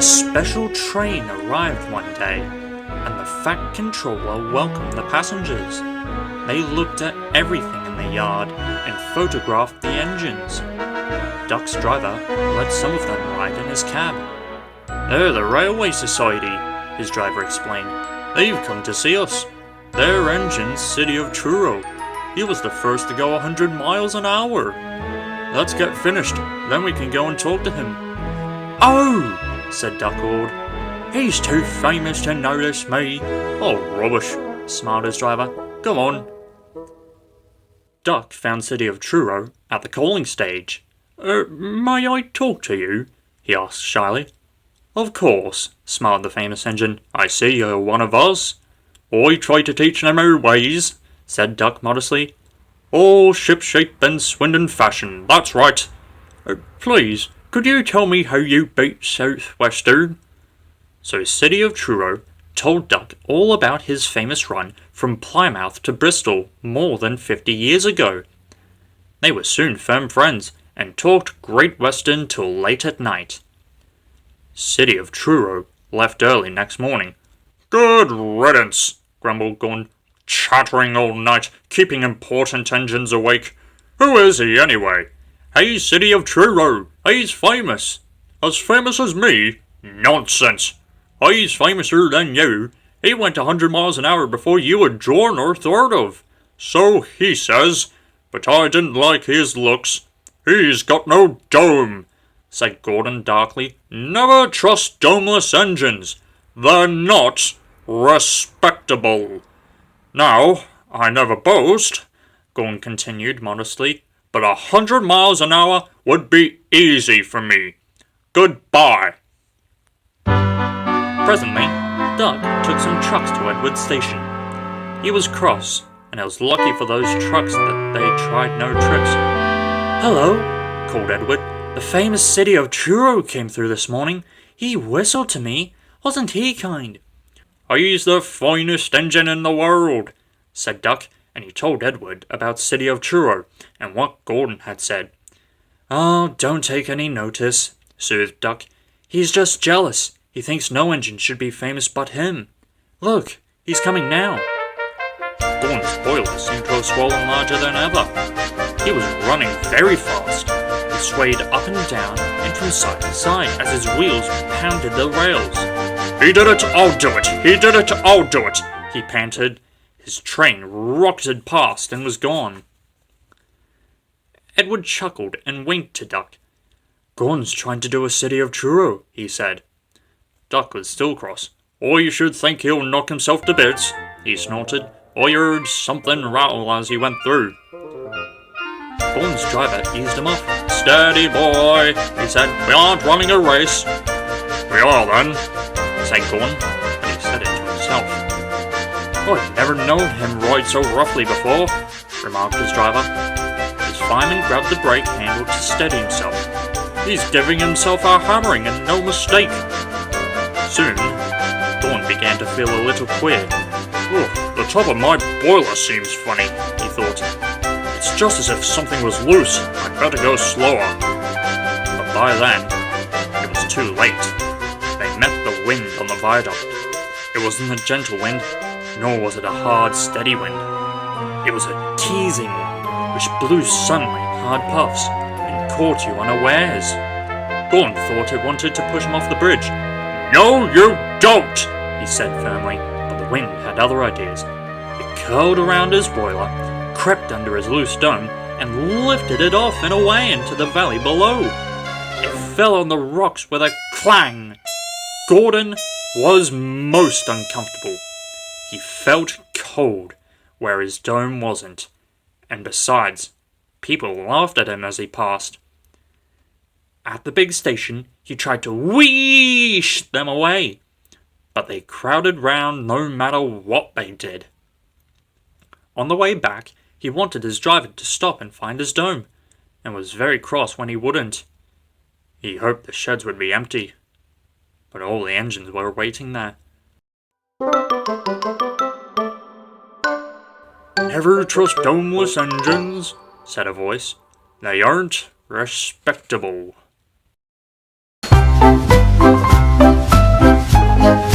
special train arrived one day, and the Fat Controller welcomed the passengers. They looked at everything in the yard and photographed the engines. Duck's driver let some of them ride in his cab. "They're the Railway Society," his driver explained. "They've come to see us. Their engine's City of Truro. He was the first to go 100 miles an hour. Let's get finished, then we can go and talk to him." "Oh!" said Duck awed. "He's too famous to notice me." "Oh, rubbish," smiled his driver. "Come on." Duck found City of Truro at the calling stage. May I talk to you?" he asked shyly. "Of course," smiled the famous engine. "I see you're one of us." "I try to teach them our ways," said Duck modestly. "All ship-shape and Swindon fashion, that's right. Please, could you tell me how you beat Southwestern?" So City of Truro told Duck all about his famous run from Plymouth to Bristol more than 50 years ago. They were soon firm friends and talked Great Western till late at night. City of Truro left early next morning. "Good riddance," grumbled Gordon. "Chattering all night, keeping important engines awake. Who is he, anyway? He's City of Truro. He's famous. As famous as me? Nonsense. He's famouser than you. He went 100 miles an hour before you were drawn or thought of. So he says, but I didn't like his looks. He's got no dome," said Gordon darkly. "Never trust domeless engines. They're not respectable. Now, I never boast," Gordon continued modestly, "but 100 miles an hour would be easy for me. Goodbye." Presently, Doug took some trucks to Edward's station. He was cross, and it was lucky for those trucks that they tried no tricks. "Hello," called Edward. "The famous City of Truro came through this morning. He whistled to me. Wasn't he kind?" "He's the finest engine in the world," said Duck, and he told Edward about City of Truro and what Gordon had said. "Oh, don't take any notice," soothed Duck. "He's just jealous. He thinks no engine should be famous but him. Look, he's coming now." Gordon's boiler seemed to have swollen larger than ever. He was running very fast. He swayed up and down and from side to side as his wheels pounded the rails. "He did it, I'll do it! He did it, I'll do it!" he panted. His train rocketed past and was gone. Edward chuckled and winked to Duck. "Gordon's trying to do a City of Truro," he said. Duck was still cross. "I should think he'll knock himself to bits," he snorted. "I heard something rattle as he went through." Gordon's driver eased him off. "Steady, boy," he said. "We aren't running a race." "We are, then," said Gordon, and he said it to himself. "I've never known him ride so roughly before," remarked his driver. His fireman grabbed the brake handle to steady himself. "He's giving himself a hammering and no mistake." Soon, Gordon began to feel a little queer. "The top of my boiler seems funny," he thought. "It's just as if something was loose. I'd better go slower." But by then, it was too late. They met the wind on the viaduct. It wasn't a gentle wind, nor was it a hard, steady wind. It was a teasing wind, which blew suddenly in hard puffs and caught you unawares. Gordon thought it wanted to push him off the bridge. "No, you don't," he said firmly, but the wind had other ideas. It curled around his boiler, crept under his loose dome, and lifted it off and away into the valley below. It fell on the rocks with a clang. Gordon was most uncomfortable. He felt cold where his dome wasn't, and besides, people laughed at him as he passed. At the big station, he tried to wheesh them away, but they crowded round no matter what they did. On the way back, he wanted his driver to stop and find his dome, and was very cross when he wouldn't. He hoped the sheds would be empty, but all the engines were waiting there. "Never trust domeless engines," said a voice. "They aren't respectable." Bye.